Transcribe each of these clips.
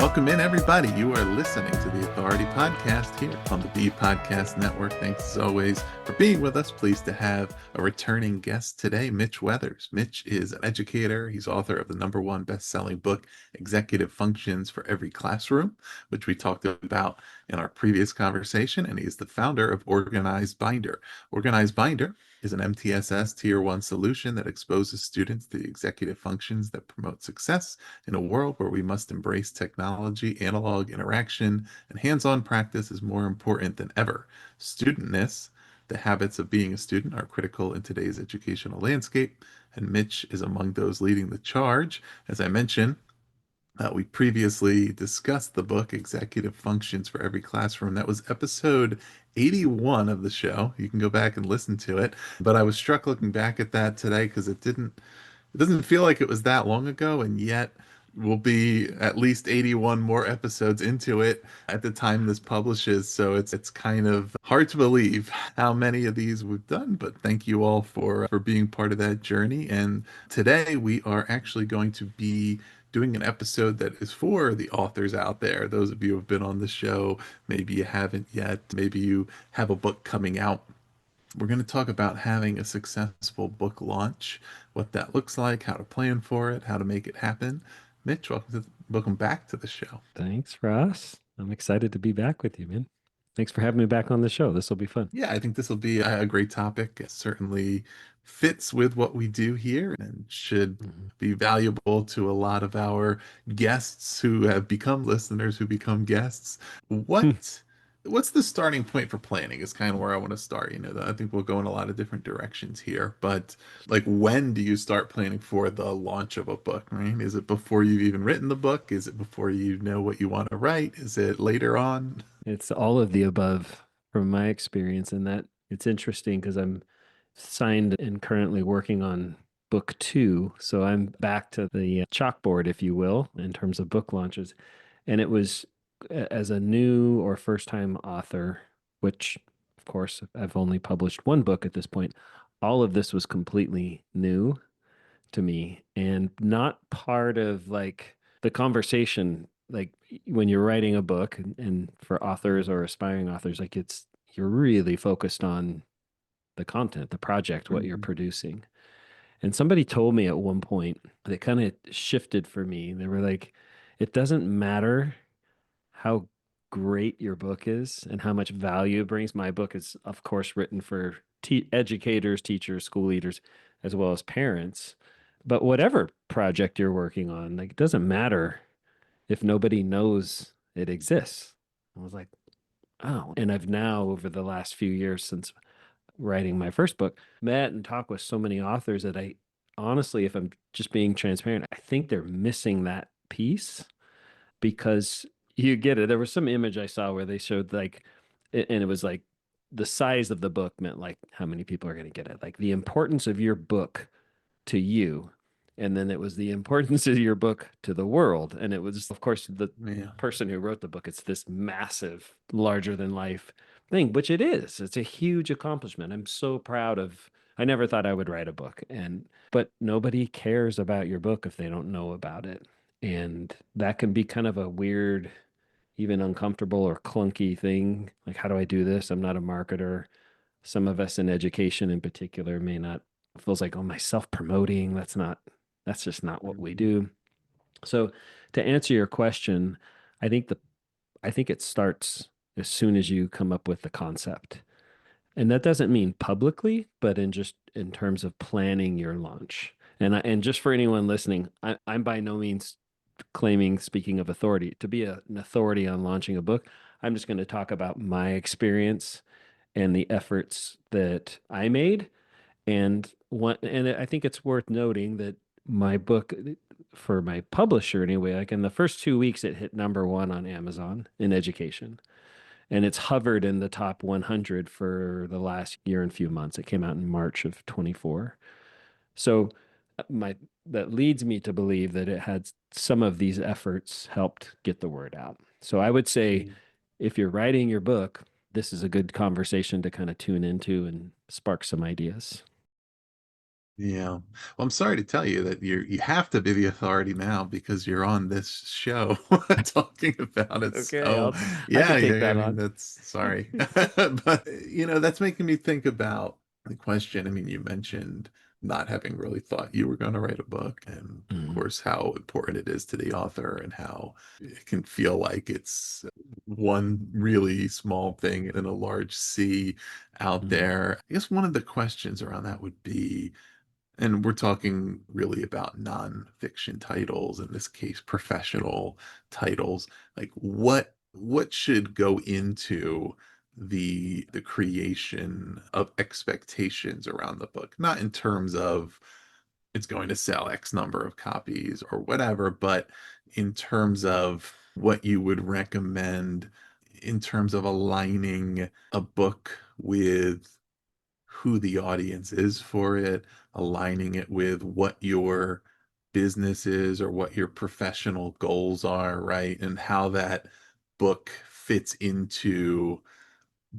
Welcome in, everybody. You are listening to the Authority Podcast here on the B Podcast Network. Thanks, as always, for being with us. Pleased to have a returning guest today, Mitch Weathers. Mitch is an educator. He's author of the #1 best-selling book, Executive Functions for Every Classroom, which we talked about in our previous conversation, and he's the founder of Organized Binder. Organized Binder is an MTSS Tier 1 solution that exposes students to the executive functions that promote success in a world where we must embrace technology, analog interaction, and hands-on practice is more important than ever. Studentness, the habits of being a student, are critical in today's educational landscape, and Mitch is among those leading the charge. As I mentioned, we previously discussed the book Executive Functions for Every Classroom. That was episode 81 of the show. You can go back and listen to it. But I was struck looking back at that today because it doesn't feel like it was that long ago, and yet we'll be at least 81 more episodes into it at the time this publishes. So it's kind of hard to believe how many of these we've done, but thank you all for being part of that journey. And today we are actually going to be doing an episode that is for the authors out there. Those of you who have been on the show, maybe you haven't yet, maybe you have a book coming out. We're going to talk about having a successful book launch, what that looks like, how to plan for it, how to make it happen. Mitch, welcome back to the show. Thanks, Ross. I'm excited to be back with you, man. Thanks for having me back on the show. This will be fun. Yeah, I think this will be a great topic. It certainly fits with what we do here and should Mhm. be valuable to a lot of our guests who have become listeners, who become guests. Hmm. What's the starting point for planning is kind of where I want to start. I think we'll go in a lot of different directions here, but like when do you start planning for the launch of a book, right? Is it before you've even written the book? Is it before you know what you want to write? Is it later on? It's all of the above from my experience, and that it's interesting because I'm signed and currently working on book two. So I'm back to the chalkboard, if you will, in terms of book launches. And it was as a new or first time author, which of course I've only published one book at this point. All of this was completely new to me and not part of like the conversation like when you're writing a book and for authors or aspiring authors like it's you're really focused on the content, the project, what you're Mhm. producing. And somebody told me at one point that kind of shifted for me. They were like, it doesn't matter how great your book is and how much value it brings. My book is, of course, written for educators, teachers, school leaders, as well as parents. But whatever project you're working on, like, it doesn't matter if nobody knows it exists. I was like, oh. And I've now, over the last few years since writing my first book, met and talked with so many authors that I honestly, if I'm just being transparent, I think they're missing that piece because you get it. There was some image I saw where they showed like, and it was like the size of the book meant like how many people are going to get it, like the importance of your book to you. And then it was the importance of your book to the world. And it was, of course, the Yeah. person who wrote the book. It's this massive, larger than life thing, which it is. It's a huge accomplishment. I'm so proud of. I never thought I would write a book, but nobody cares about your book if they don't know about it. And that can be kind of a weird, even uncomfortable or clunky thing. Like, how do I do this? I'm not a marketer. Some of us in education in particular may not feels like, oh, my self-promoting. That's just not what we Mhm. do. So to answer your question, I think the I think it starts as soon as you come up with the concept. And that doesn't mean publicly, but in just in terms of planning your launch. And just for anyone listening, I'm by no means claiming, speaking of authority, to be an authority on launching a book. I'm just going to talk about my experience and the efforts that I made. And I think it's worth noting that my book, for my publisher anyway, like in the first 2 weeks, it hit #1 on Amazon in education. And it's hovered in the top 100 for the last year and few months. It came out in March of 24. So my that leads me to believe that it had some of these efforts helped get the word out. So I would say if you're writing your book, this is a good conversation to kind of tune into and spark some ideas. Yeah. Well, I'm sorry to tell you that you have to be the authority now because you're on this show talking about it. Okay, So, I yeah, could take yeah, I that mean, on. that's sorry. But, that's making me think about the question. I mean, you mentioned not having really thought you were going to write a book, and of Mhm, course, how important it is to the author and how it can feel like it's one really small thing in a large sea out mhm, there. I guess one of the questions around that would be, and we're talking really about nonfiction titles, in this case, professional titles. Like what should go into the creation of expectations around the book? Not in terms of it's going to sell X number of copies or whatever, but in terms of what you would recommend in terms of aligning a book with who the audience is for it, aligning it with what your business is or what your professional goals are, right? And how that book fits into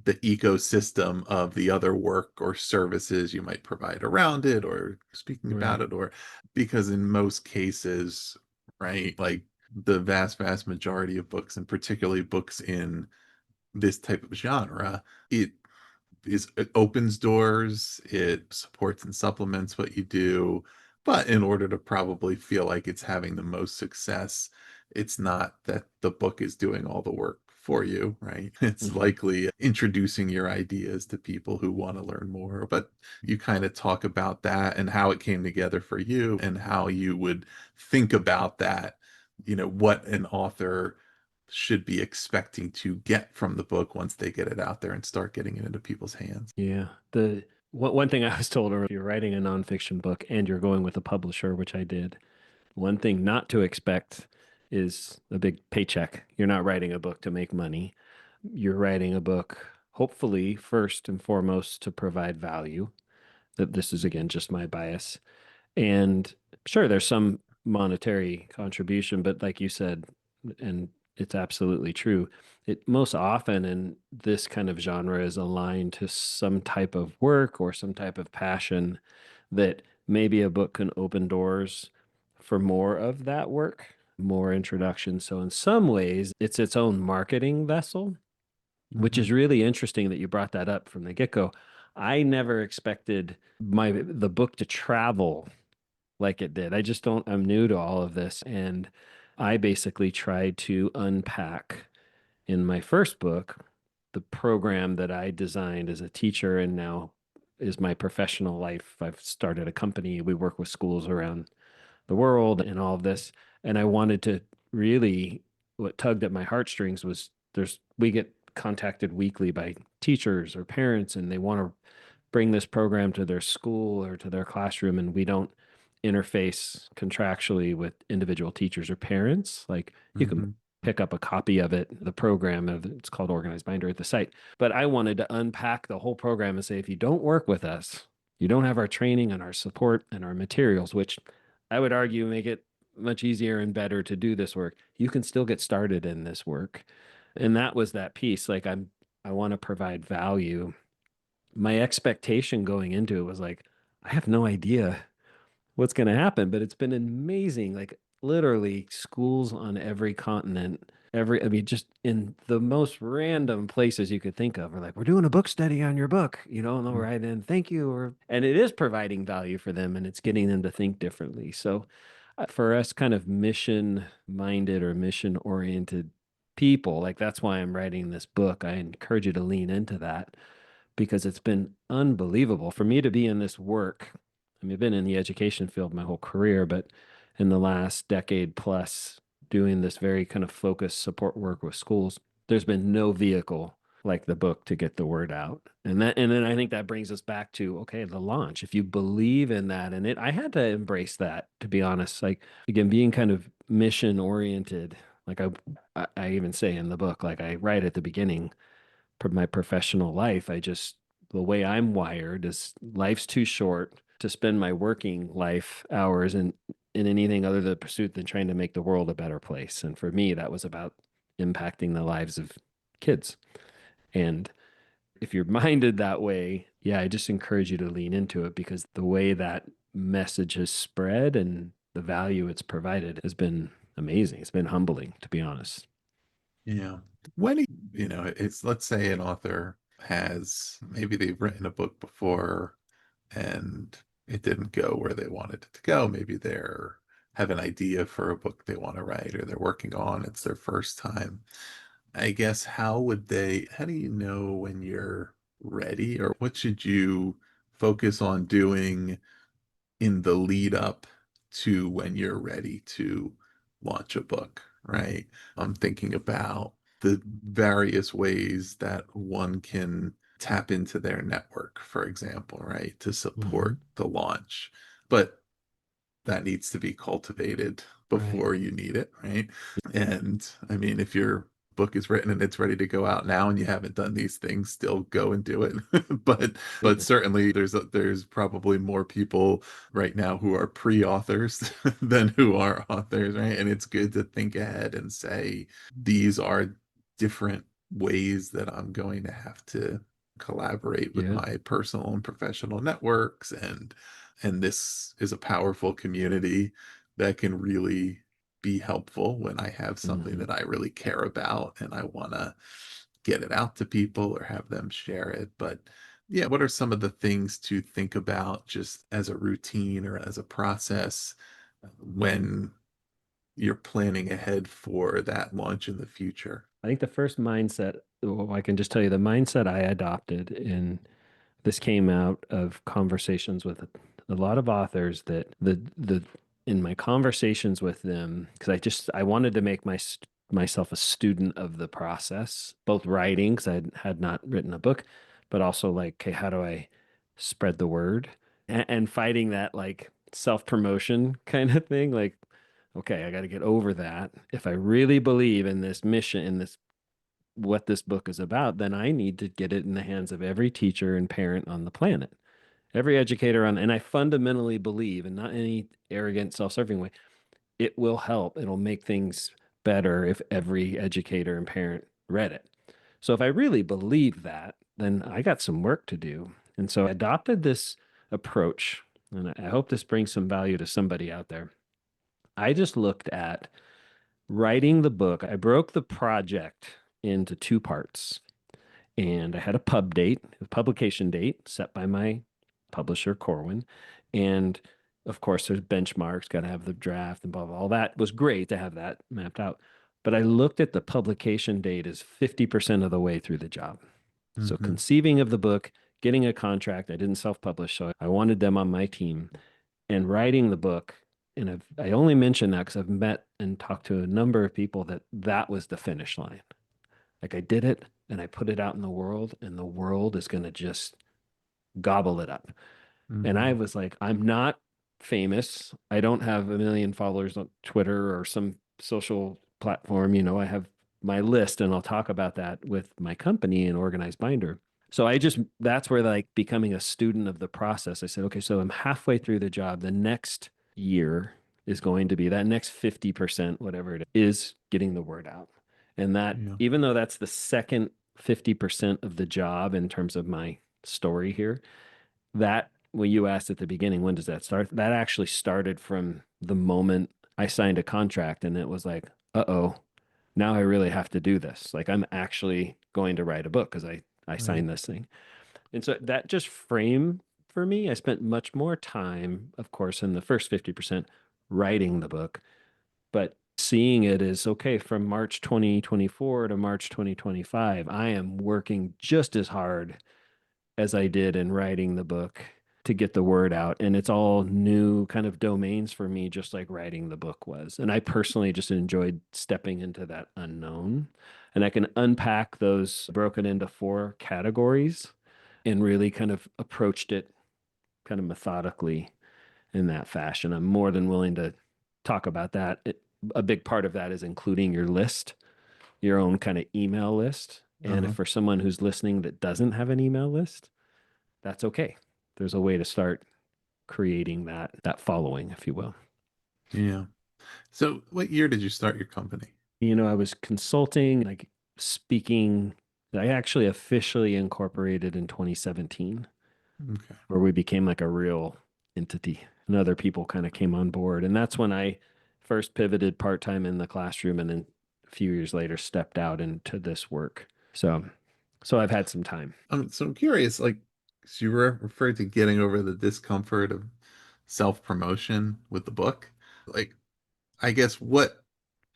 the ecosystem of the other work or services you might provide around it or speaking about right. it, or because in most cases, right, like the vast majority of books, and particularly books in this type of genre, it it opens doors, it supports and supplements what you do, but in order to probably feel like it's having the most success, it's not that the book is doing all the work for you, right? It's Mhm. likely introducing your ideas to people who want to learn more, but you kind of talk about that and how it came together for you and how you would think about that, what an author should be expecting to get from the book once they get it out there and start getting it into people's hands. Yeah. The one thing I was told, if you're writing a nonfiction book and you're going with a publisher, which I did, one thing not to expect is a big paycheck. You're not writing a book to make money. You're writing a book, hopefully, first and foremost, to provide value. That this is again just my bias. And sure, there's some monetary contribution, but like you said, and it's absolutely true, it most often in this kind of genre is aligned to some type of work or some type of passion that maybe a book can open doors for more of that work, more introduction. So in some ways, it's its own marketing vessel, which Mhm, is really interesting that you brought that up from the get-go. I never expected the book to travel like it did. I just don't, I'm new to all of this. And I basically tried to unpack in my first book the program that I designed as a teacher and now is my professional life. I've started a company. We work with schools around the world and all of this. And I wanted to really, what tugged at my heartstrings was we get contacted weekly by teachers or parents, and they want to bring this program to their school or to their classroom, and we don't interface contractually with individual teachers or parents. Like you can mhm, pick up a copy of it, the program of it's called Organized Binder at the site. But I wanted to unpack the whole program and say, if you don't work with us, you don't have our training and our support and our materials, which I would argue make it much easier and better to do this work. You can still get started in this work. And that was that piece. I want to provide value. My expectation going into it was like, I have no idea what's going to happen, but it's been amazing. Like literally schools on every continent, I mean, just in the most random places you could think of are like, we're doing a book study on your book, and they'll mm, write in, thank you. And it is providing value for them and it's getting them to think differently. So for us kind of mission minded or mission oriented people, like that's why I'm writing this book. I encourage you to lean into that because it's been unbelievable for me to be in this work. I mean, I've been in the education field my whole career, but in the last decade plus, doing this very kind of focused support work with schools, there's been no vehicle like the book to get the word out. And then I think that brings us back to okay, the launch. If you believe in that, and I had to embrace that to be honest. Like again, being kind of mission oriented. Like I even say in the book, like I write at the beginning my professional life. The way I'm wired is life's too short to spend my working life hours in anything other than pursuit than trying to make the world a better place. And for me, that was about impacting the lives of kids. And if you're minded that way, yeah, I just encourage you to lean into it because the way that message has spread and the value it's provided has been amazing. It's been humbling, to be honest. Yeah. When it's, let's say an author has, maybe they've written a book before and it didn't go where they wanted it to go. Maybe they're have an idea for a book they want to write or they're working on, it's their first time. I guess how do you know when you're ready, or what should you focus on doing in the lead up to when you're ready to launch a book, right? I'm thinking about the various ways that one can tap into their network, for example, right, to Hmm. support the launch. But that needs to be cultivated Right. before you need it, right? And I mean, if your book is written and it's ready to go out now and you haven't done these things, still go and do it. But Absolutely. certainly there's probably more people right now who are pre-authors than who are authors, right? And it's good to think ahead and say these are different ways that I'm going to have to collaborate with Yeah. my personal and professional networks, and this is a powerful community that can really be helpful when I have something Hmm. that I really care about and I want to get it out to people or have them share it. But yeah, what are some of the things to think about just as a routine or as a process when you're planning ahead for that launch in the future? I think the first mindset, well, I can just tell you the mindset I adopted in this came out of conversations with a lot of authors that the in my conversations with them, because I wanted to make myself a student of the process, both writing because I had not written a book, but also like, okay, how do I spread the word, and fighting that like self-promotion kind of thing, like, okay, I got to get over that. If I really believe in this mission, in this what this book is about, then I need to get it in the hands of every teacher and parent on the planet, every educator on, and I fundamentally believe, and not any arrogant, self-serving way, it will help. It'll make things better if every educator and parent read it. So if I really believe that, then I got some work to do. And so I adopted this approach, and I hope this brings some value to somebody out there. I just looked at writing the book. I broke the project into two parts, and I had a publication date set by my publisher, Corwin. And of course, there's benchmarks, got to have the draft and blah, blah. All that was great to have that mapped out. But I looked at the publication date as 50% of the way through the job. So Hmm. conceiving of the book, getting a contract, I didn't self-publish, so I wanted them on my team, and writing the book. And I only mention that because I've met and talked to a number of people that was the finish line. Like I did it and I put it out in the world, and the world is going to just gobble it up. And I Hmm. was like, I'm not famous. I don't have a million followers on Twitter or some social platform. I have my list, and I'll talk about that with my company and Organized Binder. So that's where like becoming a student of the process. I said, okay, so I'm halfway through the job. The next year is going to be that next 50%, whatever it is getting the word out. And that, Yeah. even though that's the second 50% of the job in terms of my story here, that when you asked at the beginning, when does that start? That actually started from the moment I signed a contract, and it was like, uh-oh, now I really have to do this. Like I'm actually going to write a book because I Right. signed this thing. And so that just framed for me. I spent much more time, of course, in the first 50% writing the book, but seeing it as okay, from March 2024 to March 2025, I am working just as hard as I did in writing the book to get the word out. And it's all new kind of domains for me, just like writing the book was. And I personally just enjoyed stepping into that unknown. And I can unpack those broken into four categories and really kind of approached it kind of methodically in that fashion. I'm more than willing to talk about that. A big part of that is including your list, your own kind of email list. And if Uh-huh. for someone who's listening that doesn't have an email list, that's okay. There's a way to start creating that following, if you will. Yeah. So what year did you start your company? I was consulting, like speaking. I actually officially incorporated in 2017, Okay. where we became like a real entity. and other people kind of came on board. And that's when I first pivoted part-time in the classroom, and then a few years later stepped out into this work. So I've had some time. So I'm curious, like, so you referred to getting over the discomfort of self-promotion with the book. Like, I guess what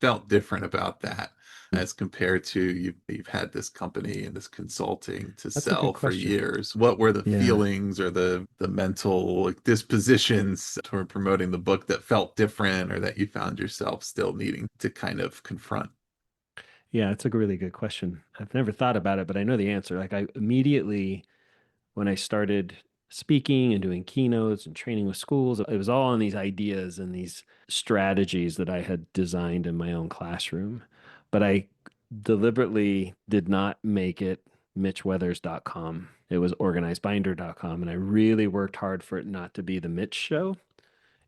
felt different about that as compared to you've had this company and this consulting to That's a sell good for question. years. What were the Yeah. feelings or the mental like, dispositions toward promoting the book that felt different or that you found yourself still needing to kind of confront? Yeah, it's a really good question. I've never thought about it, but I know the answer. Like I immediately, when I started speaking and doing keynotes and training with schools, it was all on these ideas and these strategies that I had designed in my own classroom. But I deliberately did not make it mitchweathers.com. It was organizedbinder.com. And I really worked hard for it not to be the Mitch show,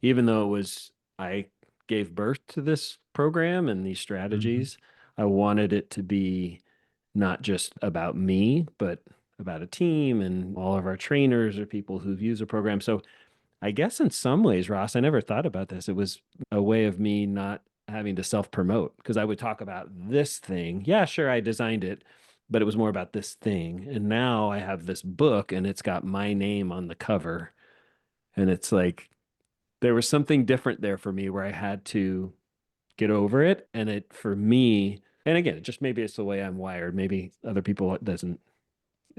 even though I gave birth to this program and these Mhm. strategies. I wanted it to be not just about me, but about a team and all of our trainers or people who've used the program. So I guess in some ways, Ross, I never thought about this. It was a way of me not having to self promote because I would talk about this thing. Yeah, sure, I designed it, but it was more about this thing. And now I have this book and it's got my name on the cover. And it's like there was something different there for me where I had to get over it. And it, for me, and again, just maybe it's the way I'm wired. Maybe other people it doesn't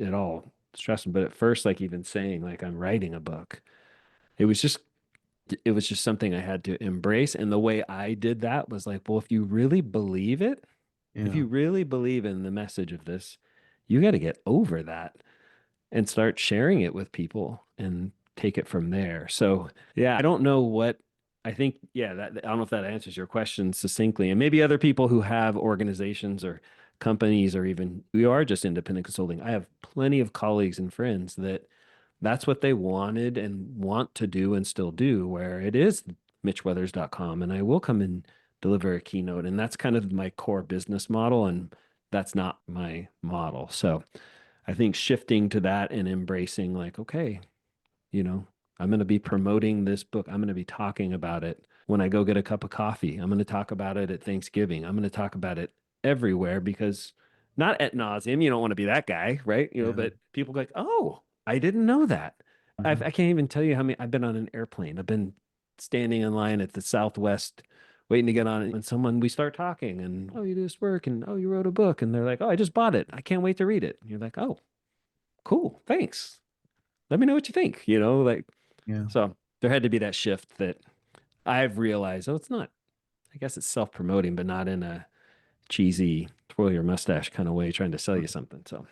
at all stress them. But at first, like even saying like I'm writing a book, it was just it was just something I had to embrace. And the way I did that was like, well, if you really believe it, if Yeah. you really believe in the message of this, you got to get over that and start sharing it with people and take it from there. So, yeah, I don't know what I think. Yeah, that I don't know if that answers your question succinctly. And maybe other people who have organizations or companies or even we are just independent consulting. I have plenty of colleagues and friends that that's what they wanted and want to do and still do, where it is mitchweathers.com and I will come and deliver a keynote. And that's kind of my core business model. And that's not my model. So I think shifting to that and embracing, like, okay, you know, I'm going to be promoting this book. I'm going to be talking about it when I go get a cup of coffee. I'm going to talk about it at Thanksgiving. I'm going to talk about it everywhere because not at nauseum. You don't want to be that guy, right? You know, Yeah. but people go like, oh, I didn't know that. Uh-huh. I can't even tell you how many I've been on an airplane. I've been standing in line at the Southwest waiting to get on it. And someone, we start talking and, oh, you do this work and, oh, you wrote a book. And they're like, oh, I just bought it. I can't wait to read it. And you're like, oh, cool. Thanks. Let me know what you think, like, Yeah. so there had to be that shift that I've realized, oh, it's not, I guess it's self-promoting, but not in a cheesy twirl your mustache kind of way, trying to sell you something. So,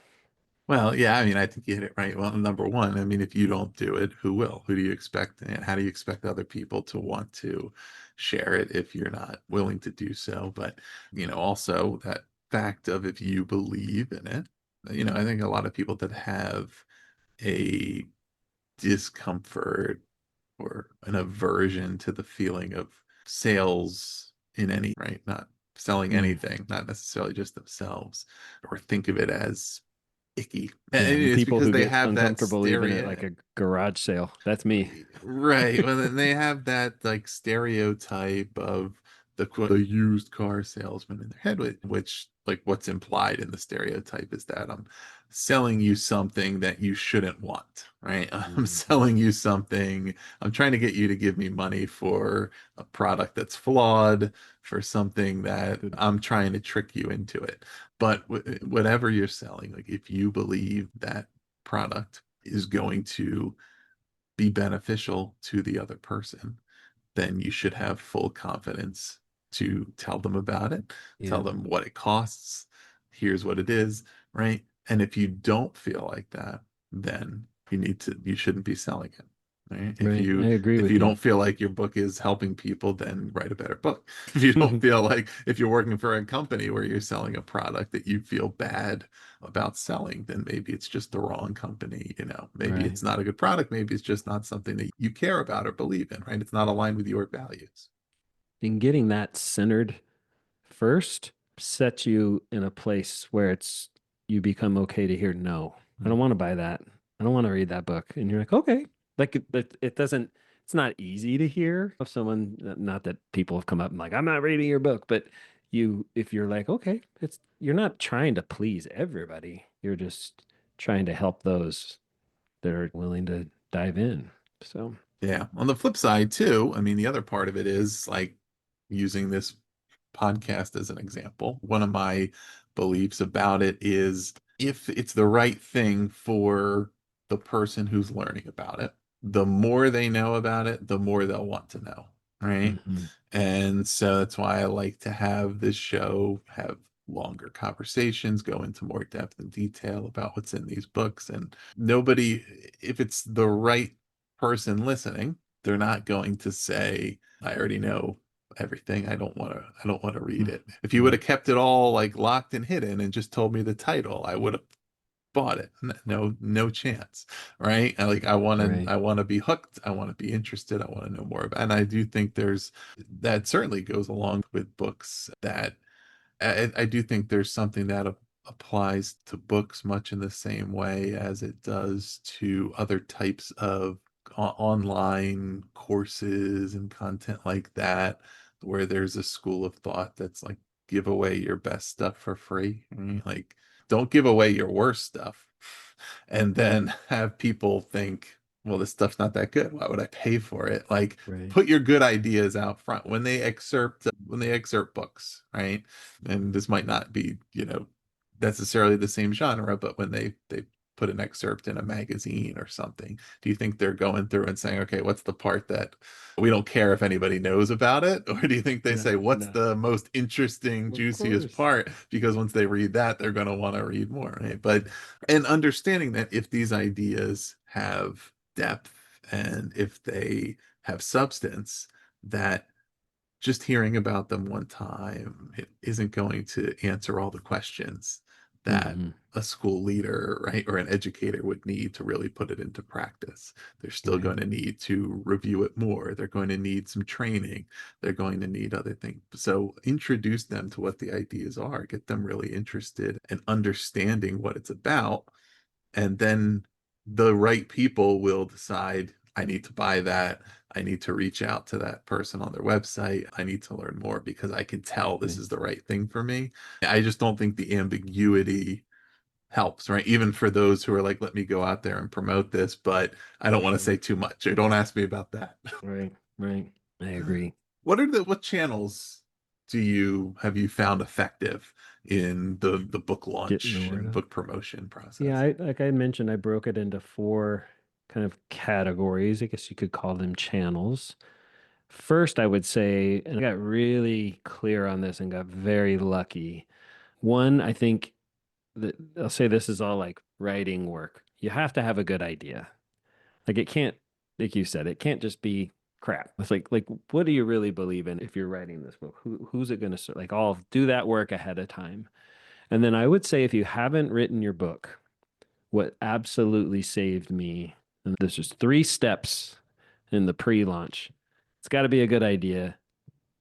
Well, yeah, I mean, I think you hit it right. Well, number one, I mean, if you don't do it, who will? Who do you expect? And how do you expect other people to want to share it if you're not willing to do so? But, also that fact of if you believe in it, I think a lot of people that have a discomfort or an aversion to the feeling of sales in any, right? Not selling mm, anything, not necessarily just themselves, or think of it as icky. yeah. And And the it's people because who they get have that uncomfortable even at like stereo, a garage sale, that's me. right? Well, then they have that like stereotype of the used car salesman in their head, which like what's implied in the stereotype is that I'm selling you something that you shouldn't want, right? I'm Mhm. selling you something. I'm trying to get you to give me money for a product that's flawed, for something that Good. I'm trying to trick you into it. But whatever you're selling, like if you believe that product is going to be beneficial to the other person, then you should have full confidence to tell them about it, tell Yeah. them what it costs, here's what it is, right? And if you don't feel like that, then you shouldn't be selling it. Right? If Right. I you agree if with you you. don't feel like your book is helping people, then write a better book. If you don't feel like if you're working for a company where you're selling a product that you feel bad about selling, then maybe it's just the wrong company. Maybe Right. it's not a good product. Maybe it's just not something that you care about or believe in, right? It's not aligned with your values. And getting that centered first sets you in a place where you become okay to hear no. I don't want to buy that. I don't want to read that book. And you're like, okay. Like it doesn't it's not easy to hear of someone, not that people have come up and like, I'm not reading your book, but if you're like, okay, you're not trying to please everybody. You're just trying to help those that are willing to dive in. So, Yeah. On the flip side, too, I mean, the other part of it is like using this podcast as an example. One of my beliefs about it is if it's the right thing for the person who's learning about it, the more they know about it, the more they'll want to know. Right. mhm, And so that's why I like to have this show have longer conversations, go into more depth and detail about what's in these books. And nobody, if it's the right person listening, they're not going to say, I already know everything. I don't want to read mm, it. If you would right, have kept it all like locked and hidden and just told me the title, I would have bought it. No, no chance. Right. right, I want to be hooked. I want to be interested. I want to know more about, and I do think that certainly goes along with books that I do think there's something that applies to books much in the same way as it does to other types of online courses and content like that, where there's a school of thought that's like give away your best stuff for free. Right? Like, don't give away your worst stuff and then have people think, well, this stuff's not that good. Why would I pay for it? Like, right, put your good ideas out front when they excerpt books, right? And this might not be, necessarily the same genre, but when they put an excerpt in a magazine or something, do you think they're going through and saying, okay, what's the part that we don't care if anybody knows about it? Or do you think they no, say, what's no, the most interesting, of juiciest course, part? Because once they read that, they're going to want to read more, right? But and understanding that if these ideas have depth and if they have substance, that just hearing about them one time, it isn't going to answer all the questions that hmm, a school leader, right, or an educator would need to really put it into practice. They're still right, going to need to review it more. They're going to need some training. They're going to need other things. So introduce them to what the ideas are, get them really interested in understanding what it's about, and then the right people will decide, I need to buy that. I need to reach out to that person on their website. I need to learn more because I can tell this right, is the right thing for me. I just don't think the ambiguity helps, right? Even for those who are like, let me go out there and promote this, but I don't want to sure, say too much, or don't ask me about that. right, right. I agree. What channels have you found effective in the book Getting the launch word and out. book promotion Yeah, process? like I mentioned, I broke it into four kind of categories. I guess you could call them channels. First, I would say, and I got really clear on this and got very lucky. One, I think that I'll say this is all like writing work. You have to have a good idea. Like it can't, like you said, it can't just be crap. It's like what do you really believe in if you're writing this book? Who's it going to serve? Like I'll do that work ahead of time. And then I would say if you haven't written your book, what absolutely saved me, and there's just three steps in the pre-launch. It's got to be a good idea.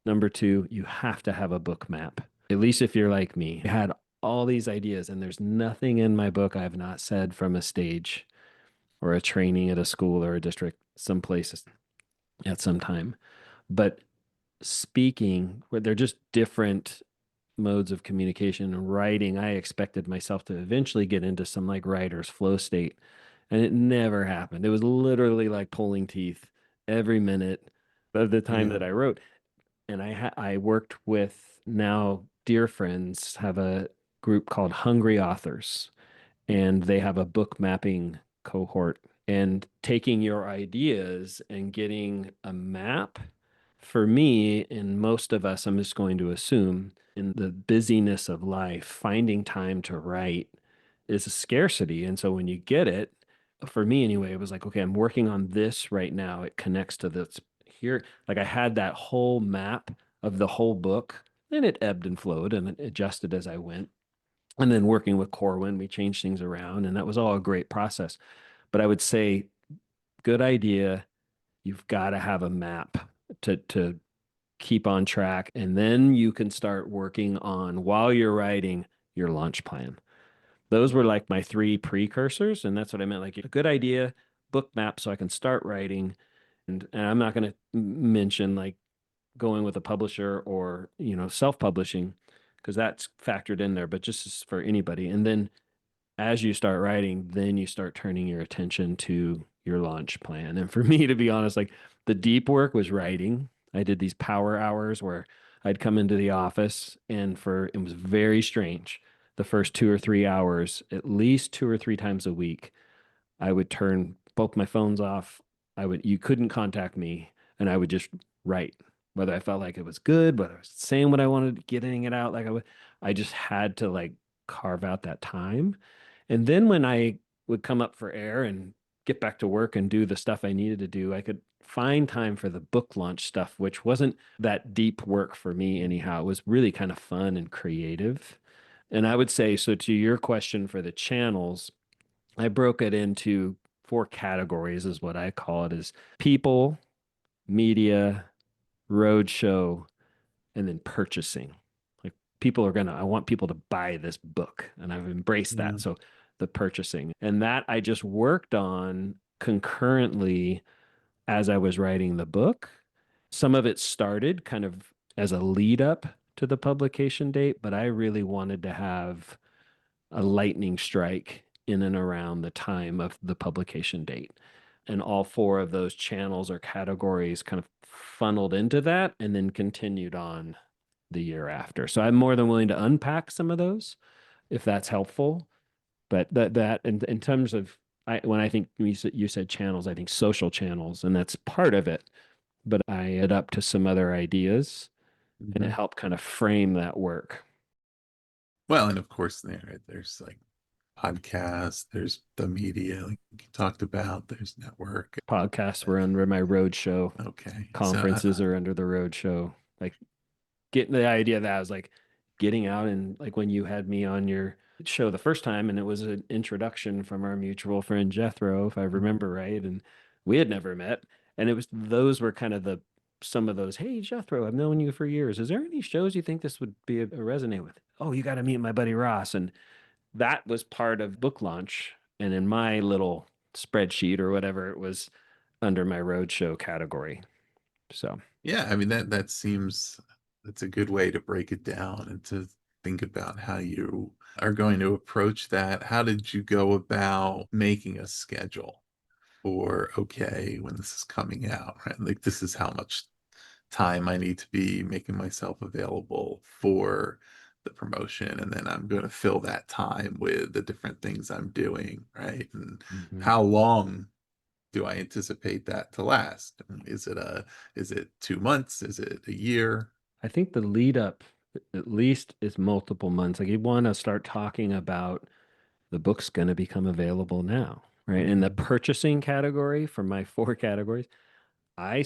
Number two, you have to have a book map. At least if you're like me, I had all these ideas, and there's nothing in my book I have not said from a stage or a training at a school or a district, someplace at some time. But speaking, where they're just different modes of communication and writing, I expected myself to eventually get into some like writer's flow state. And it never happened. It was literally like pulling teeth every minute of the time Yeah. that I wrote. And I worked with now dear friends, have a group called Hungry Authors, and they have a book mapping cohort. And taking your ideas and getting a map, for me and most of us, I'm just going to assume in the busyness of life, finding time to write is a scarcity. And so when you get it, for me anyway, it was like, okay, I'm working on this right now. It connects to this here. Like I had that whole map of the whole book, and it ebbed and flowed and it adjusted as I went. And then working with Corwin, we changed things around, and that was all a great process. But I would say, good idea. You've got to have a map to keep on track, and then you can start working on while you're writing your launch plan. Those were like my three precursors, and that's what I meant. Like a good idea, book map, so I can start writing, And I'm not going to mention like going with a publisher or, self-publishing because that's factored in there, but just for anybody. And then as you start writing, then you start turning your attention to your launch plan. And for me, to be honest, like the deep work was writing. I did these power hours where I'd come into the office and it was very strange. The first 2 or 3 hours, at least 2 or 3 times a week, I would turn both my phones off. You couldn't contact me, and I would just write, whether I felt like it was good, whether I was saying what I wanted, getting it out. I just had to like carve out that time. And then when I would come up for air and get back to work and do the stuff I needed to do, I could find time for the book launch stuff, which wasn't that deep work for me anyhow. It was really kind of fun and creative. And I would say, so to your question for the channels, I broke it into 4 categories, is what I call it, is people, media, roadshow, and then purchasing. Like I want people to buy this book, and I've embraced Yeah. that. So the purchasing and that I just worked on concurrently as I was writing the book. Some of it started kind of as a lead up to the publication date, but I really wanted to have a lightning strike in and around the time of the publication date. And all 4 of those channels or categories kind of funneled into that and then continued on the year after. So I'm more than willing to unpack some of those if that's helpful. But that in terms of when I think you said channels, I think social channels, and that's part of it. But I add up to some other ideas, and it Mhm. helped kind of frame that work. Well, and of course there's like podcasts, there's the media like you talked about, there's network. Podcasts were under my roadshow. Okay. So Conferences are under the roadshow. Like getting the idea that I was like getting out and like when you had me on your show the first time and it was an introduction from our mutual friend Jethro, if I remember right, and we had never met. And those were kind of some of those, hey Jethro, I've known you for years. Is there any shows you think this would be a resonate with? Oh, you got to meet my buddy Ross. And that was part of book launch. And in my little spreadsheet or whatever, it was under my roadshow category. So, yeah, I mean that seems that's a good way to break it down and to think about how you are going to approach that. How did you go about making a schedule for okay, when this is coming out, right? Like this is how much time I need to be making myself available for the promotion, and then I'm going to fill that time with the different things I'm doing, right? And mhm. how long do I anticipate that to last? Is it 2 months? Is it a year? I think the lead up at least is multiple months. Like you want to start talking about the book's going to become available now, right? In the Mhm. purchasing category for my 4 categories, I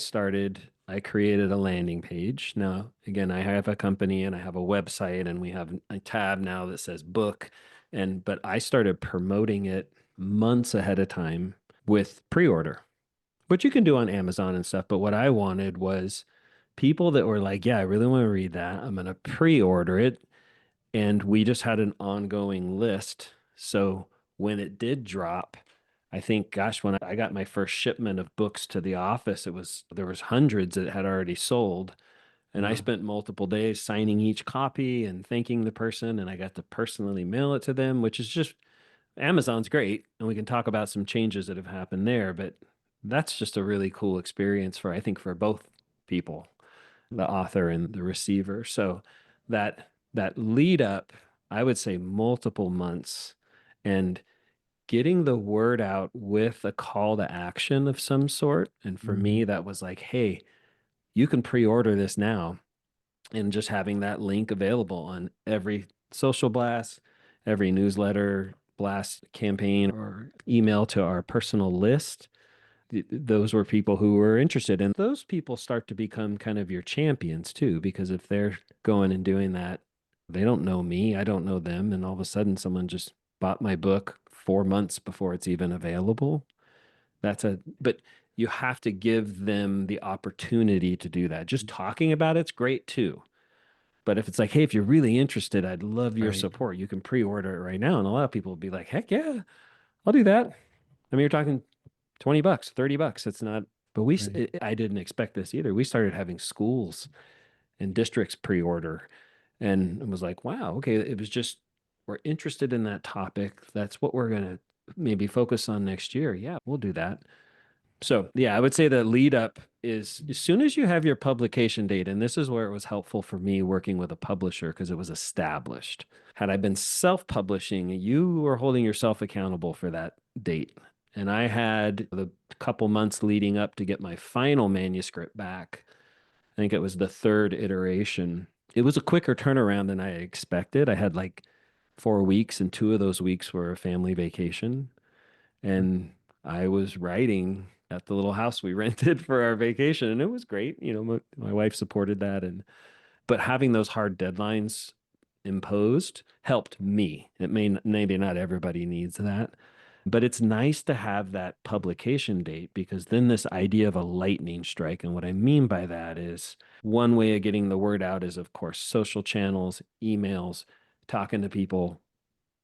created a landing page. Now, again, I have a company and I have a website and we have a tab now that says book. But I started promoting it months ahead of time with pre-order, which you can do on Amazon and stuff. But what I wanted was people that were like, yeah, I really want to read that. I'm going to pre-order it. And we just had an ongoing list. So when it did drop, I think, gosh, when I got my first shipment of books to the office, there was hundreds that had already sold. And I Wow. spent multiple days signing each copy and thanking the person. And I got to personally mail it to them, which is just Amazon's great. And we can talk about some changes that have happened there. But that's just a really cool experience I think, for both people, the author and the receiver. So that lead up, I would say multiple months and getting the word out with a call to action of some sort. And for Mhm. me, that was like, hey, you can pre-order this now. And just having that link available on every social blast, every newsletter blast campaign or email to our personal list, those were people who were interested. And those people start to become kind of your champions too, because if they're going and doing that, they don't know me, I don't know them. And all of a sudden, someone just bought my book 4 months before it's even available. But you have to give them the opportunity to do that. Just talking about it's great too. But if it's like, hey, if you're really interested, I'd love your Right. support. You can pre-order it right now. And a lot of people will be like, heck yeah, I'll do that. I mean, you're talking $20, $30. It's not But Right. I didn't expect this either. We started having schools and districts pre-order, and it was like, wow, okay, it was just, we're interested in that topic. That's what we're going to maybe focus on next year. Yeah, we'll do that. So, yeah, I would say the lead up is as soon as you have your publication date, and this is where it was helpful for me working with a publisher because it was established. Had I been self-publishing, you were holding yourself accountable for that date. And I had the couple months leading up to get my final manuscript back. I think it was the third iteration. It was a quicker turnaround than I expected. I had like 4 weeks, and 2 of those weeks were a family vacation. And I was writing at the little house we rented for our vacation, and it was great. My wife supported that, and but having those hard deadlines imposed helped me. Maybe not everybody needs that, but it's nice to have that publication date because then this idea of a lightning strike, and what I mean by that is one way of getting the word out is, of course, social channels, emails, talking to people,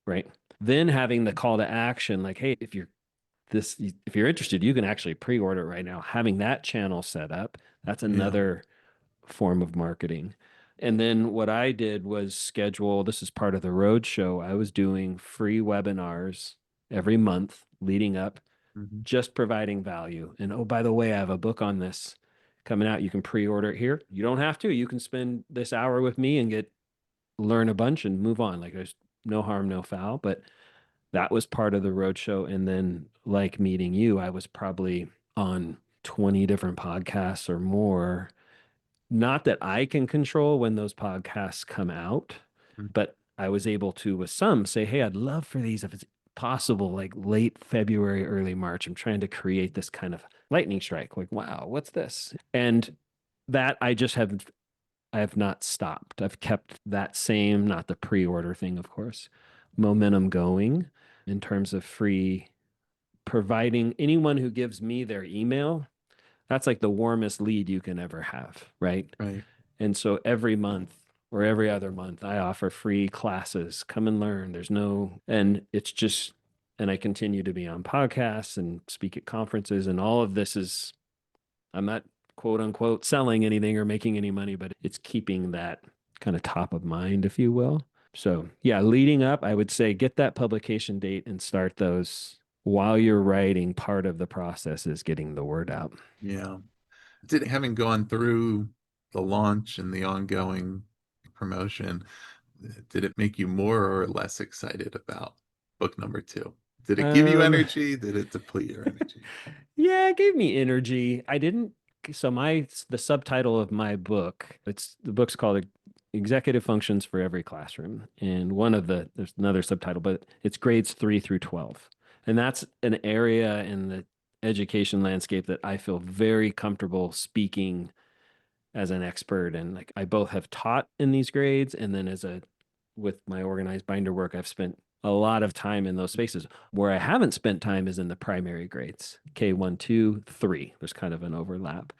right? Then having the call to action, like, hey, if you're interested, you can actually pre-order it right now. Having that channel set up, that's Yeah. another form of marketing. And then what I did was schedule, this is part of the road show. I was doing free webinars every month leading up, Hmm. just providing value. And oh, by the way, I have a book on this coming out. You can pre-order it here. You don't have to. You can spend this hour with me and learn a bunch and move on. Like there's no harm, no foul. But that was part of the roadshow. And then, like meeting you, I was probably on 20 different podcasts or more. Not that I can control when those podcasts come out, but I was able to, with some, say, hey, I'd love for these if it's possible, like late February, early March. I'm trying to create this kind of lightning strike. Like, wow, what's this? And that I have not stopped. I've kept that same, not the pre-order thing, of course, momentum going in terms of free providing anyone who gives me their email. That's like the warmest lead you can ever have, right? Right. And so every month or every other month, I offer free classes. Come and learn. And it's just, and I continue to be on podcasts and speak at conferences. And all of this is, I'm not quote unquote selling anything or making any money, but it's keeping that kind of top of mind, if you will. So, yeah, leading up, I would say get that publication date and start those while you're writing. Part of the process is getting the word out. Yeah. Having gone through the launch and the ongoing promotion, did it make you more or less excited about book number two? Did it give you Um, energy? Did it deplete your energy? yeah, it gave me energy. I didn't. So the subtitle of my book, the book's called Executive Functions for Every Classroom. And there's another subtitle, but it's grades 3 through 12. And that's an area in the education landscape that I feel very comfortable speaking as an expert. And like I both have taught in these grades, and then with my organized binder work, I've spent a lot of time in those spaces. Where I haven't spent time is in the primary grades, K1, 2, 3. There's kind of an overlap.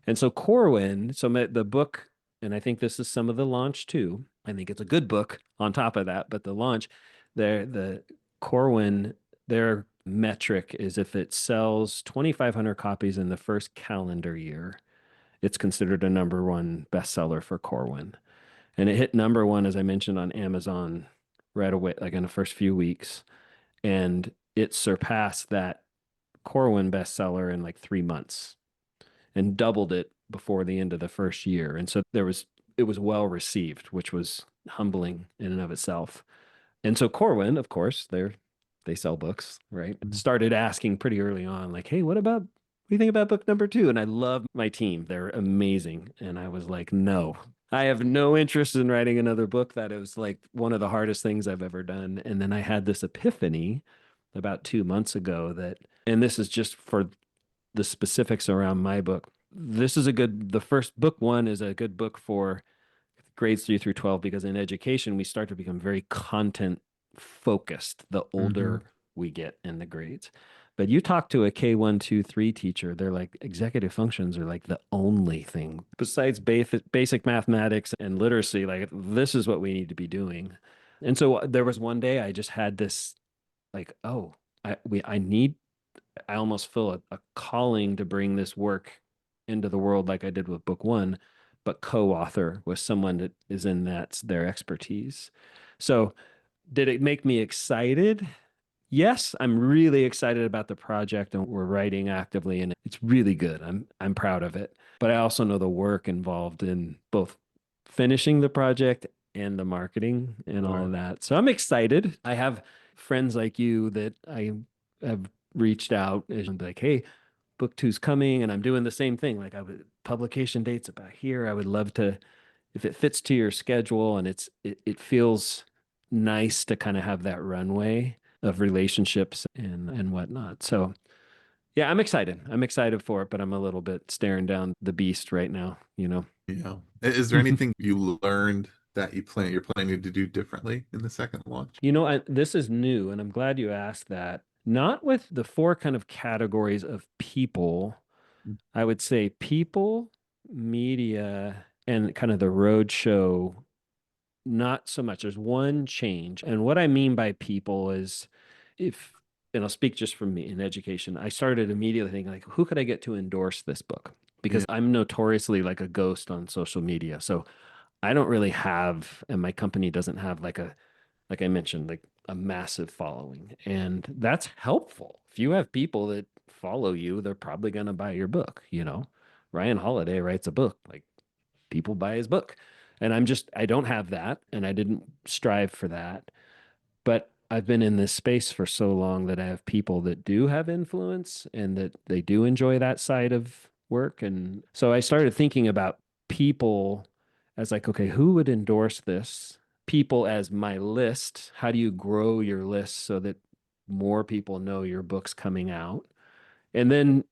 And so Corwin, the book, and I think this is some of the launch too. I think it's a good book on top of that, but the launch, the Corwin, their metric is if it sells 2,500 copies in the first calendar year, it's considered a number one bestseller for Corwin. And it hit number one, as I mentioned, on Amazon right away, like in the first few weeks. And it surpassed that Corwin bestseller in like 3 months and doubled it before the end of the first year. And so it was well received, which was humbling in and of itself. And so Corwin, of course, they sell books, right? Mhm. Started asking pretty early on, like, hey, what do you think about book number two? And I love my team. They're amazing. And I was like, no, I have no interest in writing another book. That it was like one of the hardest things I've ever done. And then I had this epiphany about 2 months ago and this is just for the specifics around my book. The first book one is a good book for grades 3 through 12 because in education, we start to become very content focused the older Mhm. we get in the grades. But you talk to a K1, 2, 3 teacher, they're like executive functions are like the only thing besides basic mathematics and literacy. Like, this is what we need to be doing. And so there was one day I just had this like, oh, I need I almost feel a calling to bring this work into the world like I did with book one, but co-author with someone that is in that's their expertise. So did it make me excited? Yes, I'm really excited about the project and we're writing actively and it's really good. I'm proud of it. But I also know the work involved in both finishing the project and the marketing and all Sure. of that. So I'm excited. I have friends like you that I have reached out and be like, hey, book two's coming and I'm doing the same thing. Like I would publication dates about here. I would love to if it fits to your schedule and it feels nice to kind of have that runway of relationships and whatnot. So yeah, I'm excited. I'm excited for it, but I'm a little bit staring down the beast right now, you know. Is there anything you learned that you're planning to do differently in the second launch? This is new, and I'm glad you asked that. Not with the four kind of categories of people. I would say people, media, and kind of the roadshow. Not so much. There's one change. And what I mean by people is if, and I'll speak just from me in education, I started immediately thinking, like, who could I get to endorse this book? Because Yeah. I'm notoriously like a ghost on social media. So I don't really have, and my company doesn't have like I mentioned, like a massive following. And that's helpful. If you have people that follow you, they're probably going to buy your book, you know? Ryan Holiday writes a book. Like people buy his book. And I don't have that. And I didn't strive for that. But I've been in this space for so long that I have people that do have influence and that they do enjoy that side of work. And so I started thinking about people as like, okay, who would endorse this? People as my list. How do you grow your list so that more people know your book's coming out? And then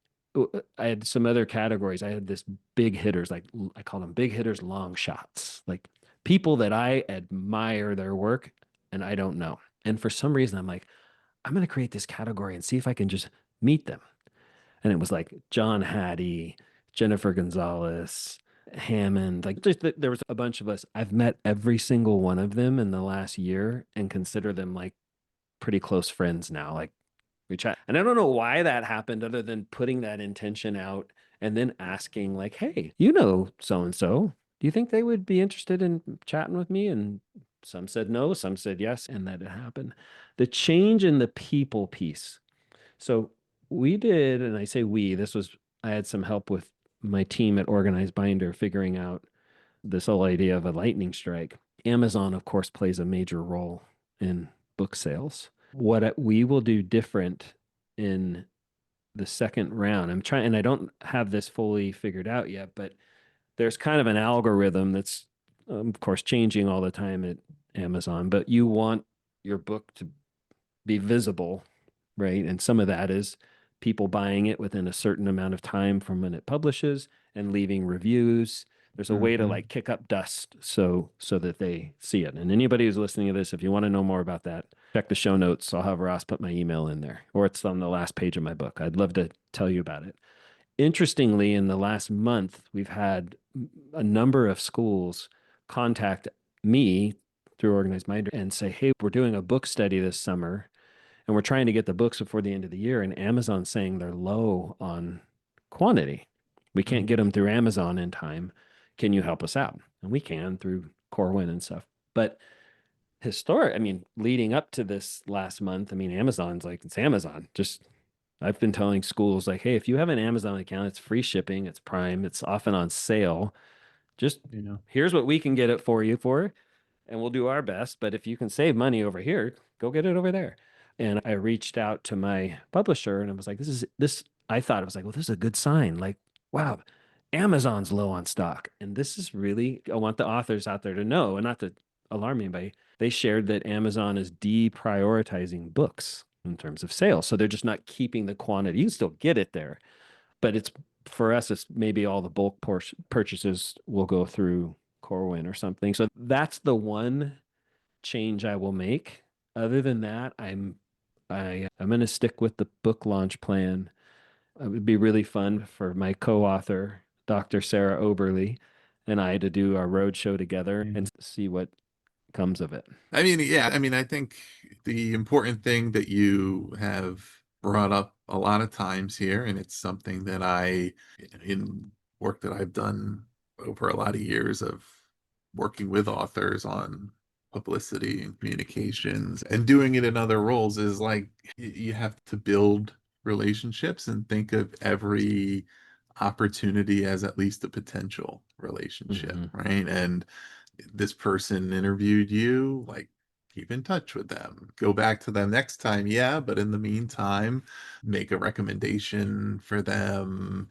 I had some other categories. I had this big hitters, like I call them big hitters, long shots, like people that I admire their work and I don't know. And for some reason, I'm like, I'm going to create this category and see if I can just meet them. And it was like John Hattie, Jennifer Gonzalez, Hammond. Like there was a bunch of us. I've met every single one of them in the last year and consider them like pretty close friends now. Like we chat. And I don't know why that happened other than putting that intention out and then asking, like, hey, you know, so and so, do you think they would be interested in chatting with me? And some said no, some said yes, and that it happened. The change in the people piece. So we did, and I say we, I had some help with my team at Organized Binder figuring out this whole idea of a lightning strike. Amazon, of course, plays a major role in book sales. What we will do different in the second round, I'm trying, and I don't have this fully figured out yet, but there's kind of an algorithm that's, of course, changing all the time at Amazon, but you want your book to be visible, right? And some of that is people buying it within a certain amount of time from when it publishes and leaving reviews. There's a way to Mhm. like kick up dust so that they see it. And anybody who's listening to this, if you want to know more about that, check the show notes. I'll have Ross put my email in there, or it's on the last page of my book. I'd love to tell you about it. Interestingly, in the last month, we've had a number of schools contact me through Organized Mind and say, hey, we're doing a book study this summer and we're trying to get the books before the end of the year. And Amazon's saying they're low on quantity. We can't get them through Amazon in time. Can you help us out? And we can through Corwin and stuff. But historic, I mean, leading up to this last month, I mean, Amazon's like, it's Amazon. Just I've been telling schools like, hey, if you have an Amazon account, it's free shipping, it's Prime, it's often on sale. Just Yeah. here's what we can get it for you for, and we'll do our best. But if you can save money over here, go get it over there. And I reached out to my publisher and I was like, I thought it was like, well, this is a good sign. Like, wow, Amazon's low on stock. And this is really, I want the authors out there to know and not to alarm anybody. They shared that Amazon is deprioritizing books in terms of sales. So they're just not keeping the quantity. You can still get it there, but it's for us, it's maybe all the bulk purchases will go through Corwin or something. So that's the one change I will make. Other than that, I'm going to stick with the book launch plan. It would be really fun for my co-author, Dr. Sarah Oberly, and I to do our road show together Yeah. and see what comes of it. I mean, yeah, I mean, I think the important thing that you have brought up a lot of times here, and it's something that in work that I've done over a lot of years of working with authors on publicity and communications and doing it in other roles, is like you have to build relationships and think of every opportunity as at least a potential relationship, Hmm. right? And this person interviewed you, like, keep in touch with them. Go back to them next time, yeah, but in the meantime, make a recommendation for them,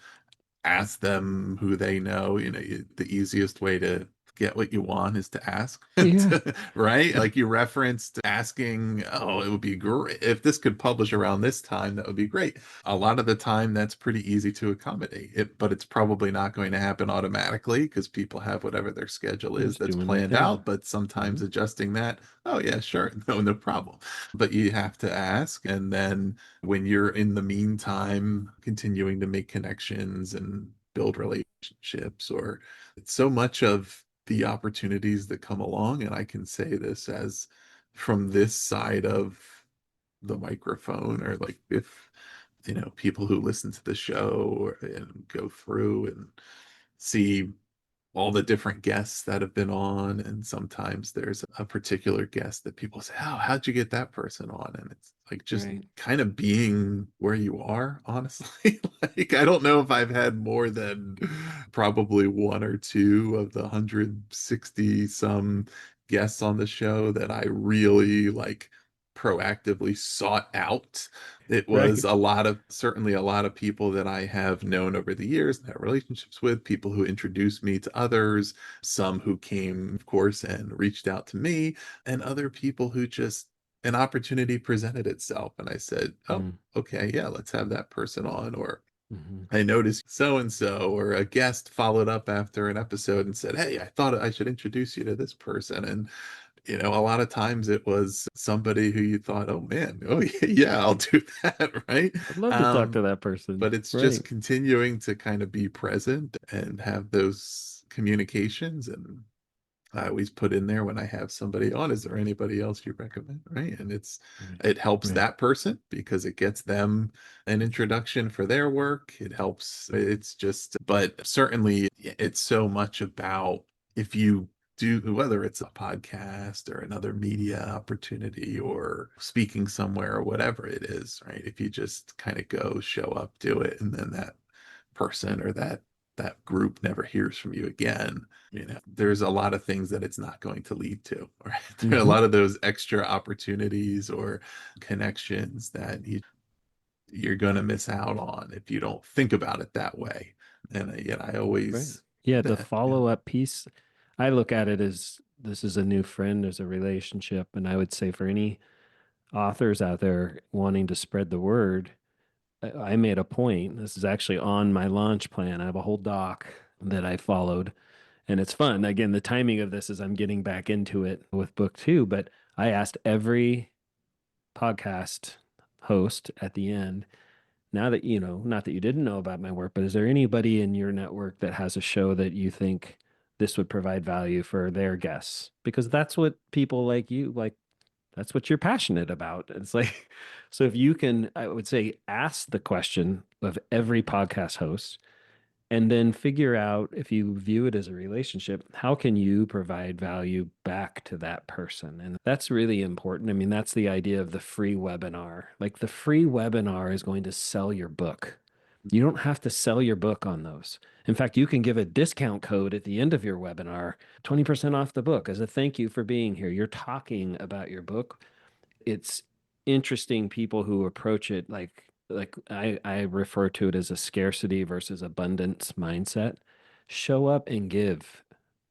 ask them who they know. The easiest way to get what you want is to ask, Yeah. right? Like you referenced asking, oh, it would be great if this could publish around this time, that would be great. A lot of the time, that's pretty easy to accommodate it, but it's probably not going to happen automatically because people have whatever their schedule is Just that's doing their planned thing. out. But Hmm. sometimes adjusting that, oh, yeah, sure, no problem. But you have to ask. And then when you're in the meantime continuing to make connections and build relationships, or it's so much of the opportunities that come along, and I can say this as from this side of the microphone, or like if people who listen to the show and go through and see all the different guests that have been on, and sometimes there's a particular guest that people say, oh, how'd you get that person on? And it's like just Right. kind of being where you are, honestly. Like I don't know if I've had more than probably one or two of the 160 some guests on the show that I really like proactively sought out. It was Right. certainly a lot of people that I have known over the years and have relationships with, people who introduced me to others, some who came, of course, and reached out to me, and other people who just an opportunity presented itself. And I said, oh, Mm-hmm. okay, yeah, let's have that person on. Or Mm-hmm. I noticed so and so, or a guest followed up after an episode and said, hey, I thought I should introduce you to this person. And a lot of times it was somebody who you thought, oh man, oh yeah, I'll do that, right? I'd love to talk Um, to that person. but it's just Right. continuing to kind of be present and have those communications. And I always put in there when I have somebody on, is there anybody else you recommend? Right. And Right. it helps Right. that person because it gets them an introduction for their work. It helps. It's just, but certainly it's so much about if you do, whether it's a podcast or another media opportunity or speaking somewhere or whatever it is, right? If you just kind of go, show up, do it, and then that person or that group never hears from you again, there's a lot of things that it's not going to lead to, right? There are a Mm-hmm. lot of those extra opportunities or connections that you're going to miss out on if you don't think about it that way. And yet I Right. always Yeah. The that yeah. follow up piece, I look at it as this is a new friend, there's a relationship. And I would say for any authors out there wanting to spread the word, I made a point. This is actually on my launch plan. I have a whole doc that I followed, and it's fun. Again, the timing of this is I'm getting back into it with book two, but I asked every podcast host at the end, now that you know, not that you didn't know about my work, but is there anybody in your network that has a show that you think this would provide value for their guests? Because that's what people like you like. That's what you're passionate about. It's like, so if you can, I would say, ask the question of every podcast host and then figure out if you view it as a relationship, how can you provide value back to that person? And that's really important. I mean, that's the idea of the free webinar. Like the free webinar is going to sell your book. You don't have to sell your book on those. In fact, you can give a discount code at the end of your webinar, 20% off the book as a thank you for being here. You're talking about your book. It's interesting people who approach it like I refer to it as a scarcity versus abundance mindset. Show up and give,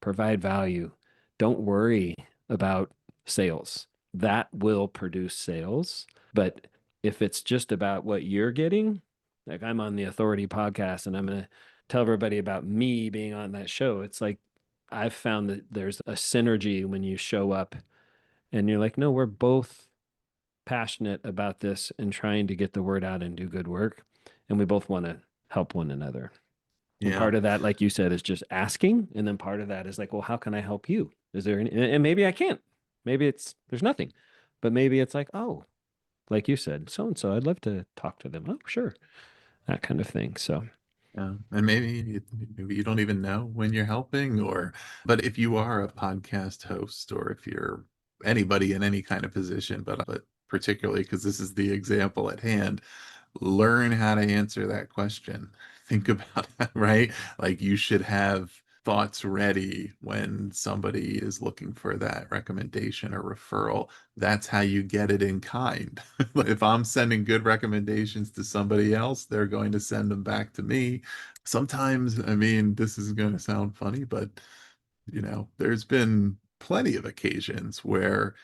provide value. Don't worry about sales. That will produce sales. But if it's just about what you're getting, like I'm on the Authority podcast and I'm going to tell everybody about me being on that show, it's like I've found that there's a synergy when you show up and you're like, no, we're both passionate about this and trying to get the word out and do good work. And we both want to help one another. And Yeah. part of that, like you said, is just asking. And then part of that is like, well, how can I help you? Is there any, and maybe I can't. Maybe there's nothing. But maybe it's like, oh, like you said, so and so, I'd love to talk to them. Oh, sure, that kind of thing. So, And maybe you don't even know when you're helping, or but if you are a podcast host, or if you're anybody in any kind of position, but particularly because this is the example at hand, learn how to answer that question. Think about that, right? Like you should have thoughts ready when somebody is looking for that recommendation or referral. That's how you get it in kind. If I'm sending good recommendations to somebody else, they're going to send them back to me. Sometimes, I mean, this is going to sound funny, but there's been plenty of occasions where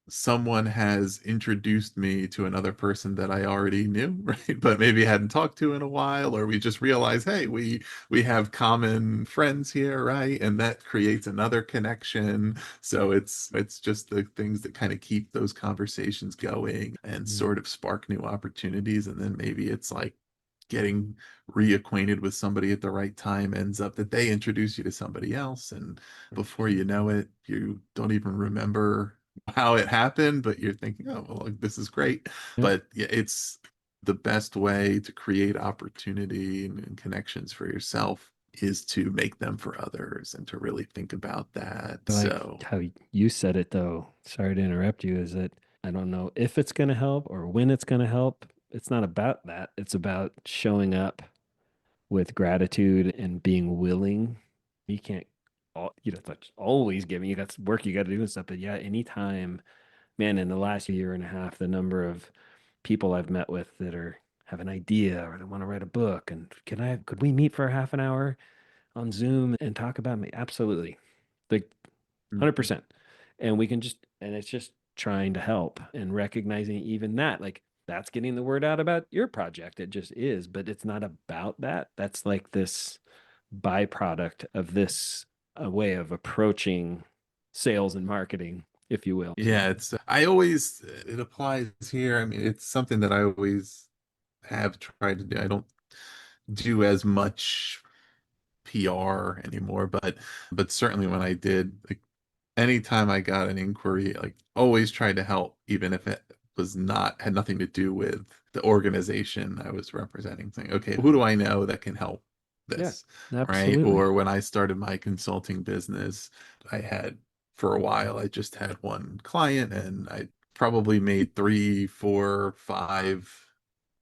someone has introduced me to another person that I already knew, right? But maybe hadn't talked to in a while, or we just realized, hey, we have common friends here, right? And that creates another connection. So it's just the things that kind of keep those conversations going and mm, sort of spark new opportunities. And then maybe it's like getting reacquainted with somebody at the right time ends up that they introduce you to somebody else, and before you know it, you don't even remember how it happened, but you're thinking, oh, well, like, this is great. yeah. But yeah, it's the best way to create opportunity and connections for yourself is to make them for others and to really think about that. I like So, how you said it, though. Sorry to interrupt you. Is that I don't know if it's going to help or when it's going to help. It's not about that. It's about showing up with gratitude and being willing. You can't, that's always giving. You got work you got to do and stuff. But yeah, anytime, man, in the last year and a half, the number of people I've met with that have an idea or they want to write a book and could we meet for a half an hour on Zoom and talk about me? Absolutely. Like mhm. 100%. And we can and it's just trying to help and recognizing even that, like that's getting the word out about your project. It just is, but it's not about that. That's like this byproduct of this way of approaching sales and marketing, if you will. So, Yeah, it applies here. I mean, it's something that I always have tried to do. I don't do as much PR anymore, but certainly when I did, like anytime I got an inquiry, like always tried to help, even if it had nothing to do with the organization I was representing. Saying, okay, who do I know that can help yeah, this, right? absolutely. Or when I started my consulting business, I had for a while, I just had one client, and I probably made three, four, five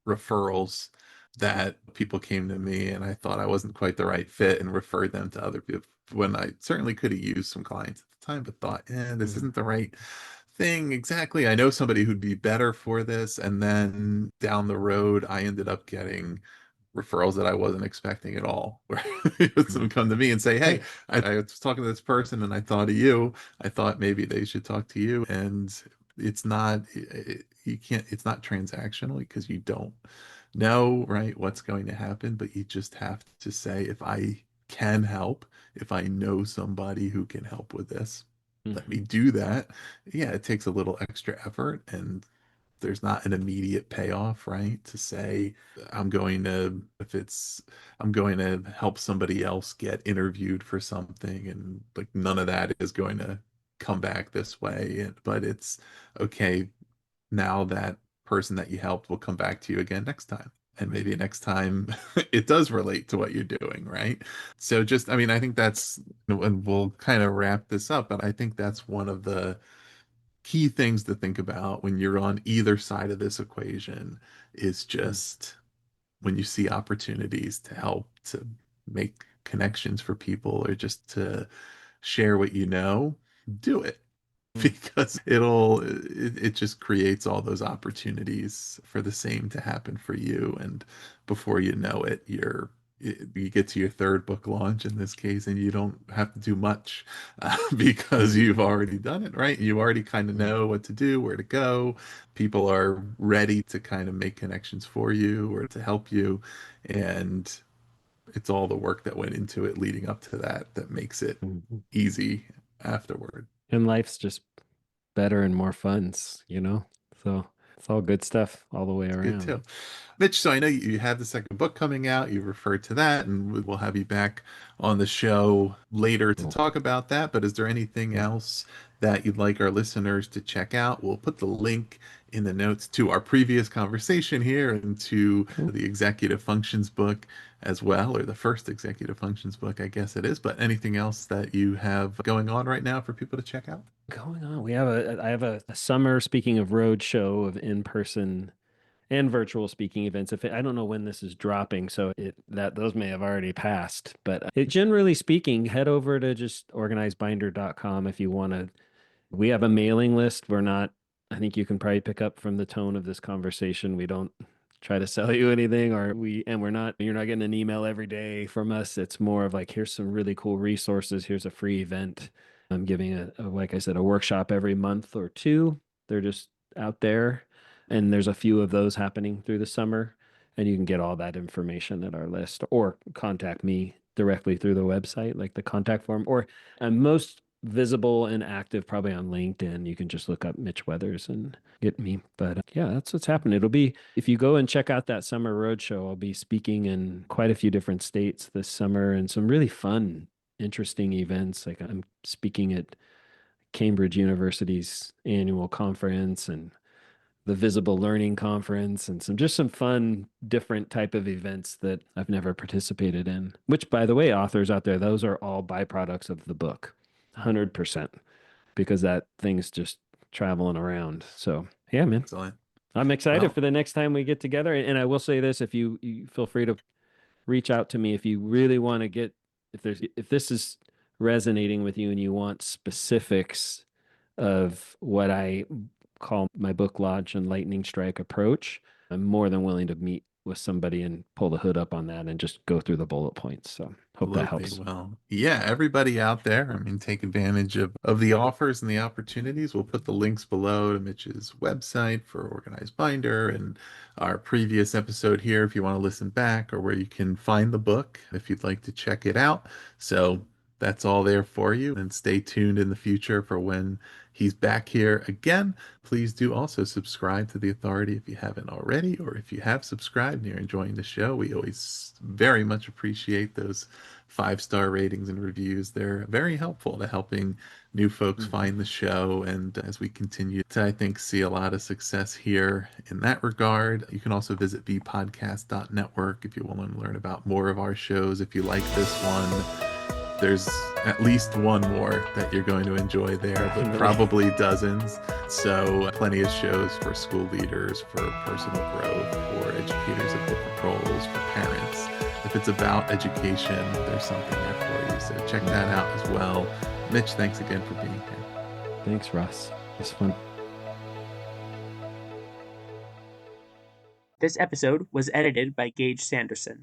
referrals that people came to me and I thought I wasn't quite the right fit and referred them to other people when I certainly could have used some clients at the time, but thought, this Mhm. isn't the right thing exactly. I know somebody who'd be better for this. And then down the road, I ended up getting referrals that I wasn't expecting at all. Where Mhm. someone come to me and say, hey, Right. I was talking to this person and I thought of you. I thought maybe they should talk to you. And it's not, you can't, it's not transactional because you don't know, right, what's going to happen, but you just have to say, if I can help, if I know somebody who can help with this, let me Mhm. do that. Yeah, it takes a little extra effort, and there's not an immediate payoff, right? To say, if it's, I'm going to help somebody else get interviewed for something, and like none of that is going to come back this way. But it's okay, now that person that you helped will come back to you again next time. And maybe next time it does relate to what you're doing, right? So just, I mean, I think and we'll kind of wrap this up, but I think that's one of the key things to think about when you're on either side of this equation is Mhm. just when you see opportunities to help to make connections for people or just to share what you know, do it. Mhm. Because it just creates all those opportunities for the same to happen for you, and before you know it, you get to your third book launch in this case, and you don't have to do much because Mhm. you've already done it, right? You already kind of Right. know what to do, where to go. People are ready to kind of make connections for you or to help you, and it's all the work that went into it leading up to that that makes it Mhm. easy afterward. And life's just better and more fun, So It's all good stuff all the way It's good around. too. Mitch, so I know you have the second book coming out. You referred to that, and we'll have you back on the show later to Cool. talk about that. But is there anything Yep. else that you'd like our listeners to check out? We'll put the link in the notes to our previous conversation here and to Cool. the executive functions book as well, or the first executive functions book, I guess it is. But anything else that you have going on right now for people to check out? Going on. I have a summer, speaking of road show, of in-person and virtual speaking events. I don't know when this is dropping, so those may have already passed. But generally speaking, head over to just organizedbinder.com if you want to. We have a mailing list. We're not, I think you can probably pick up from the tone of this conversation. We don't try to sell you anything, you're not getting an email every day from us. It's more of like, here's some really cool resources. Here's a free event. I'm giving like I said, a workshop every month or two. They're just out there. And there's a few of those happening through the summer. And you can get all that information at our list or contact me directly through the website, like the contact form, or I'm most visible and active probably on LinkedIn. You can just look up Mitch Weathers and get me. But yeah, that's what's happening. It'll be, if you go and check out that summer roadshow, I'll be speaking in quite a few different states this summer and some really fun, interesting events. Like I'm speaking at Cambridge University's annual conference and the Visible Learning Conference and some fun different type of events that I've never participated in. Which, by the way, authors out there, those are all byproducts of the book, 100%, because that thing's just traveling around. So yeah, man, Excellent. I'm excited Well, for the next time we get together. And I will say this: if you feel free to reach out to me if you really want to get, if this is resonating with you and you want specifics of what I call my book launch and lightning strike approach, I'm more than willing to meet with somebody and pull the hood up on that and just go through the bullet points. So hope that absolutely. helps. Well, yeah, everybody out there, I mean, take advantage of the offers and the opportunities. We'll put the links below to Mitch's website for Organized Binder and our previous episode here if you want to listen back, or where you can find the book if you'd like to check it out. So that's all there for you. And stay tuned in the future for when he's back here again. Please do also subscribe to The Authority if you haven't already, or if you have subscribed and you're enjoying the show. We always very much appreciate those 5-star ratings and reviews. They're very helpful to helping new folks find the show. And as we continue to, I think, see a lot of success here in that regard, you can also visit bpodcast.network if you want to learn about more of our shows. If you like this one, there's at least one more that you're going to enjoy there, but Definitely. probably dozens. So plenty of shows for school leaders, for personal growth, for educators of different roles, for parents. If it's about education, there's something there for you. So check that out as well. Mitch, thanks again for being here. Thanks, Ross. It's fun. This episode was edited by Gage Sanderson.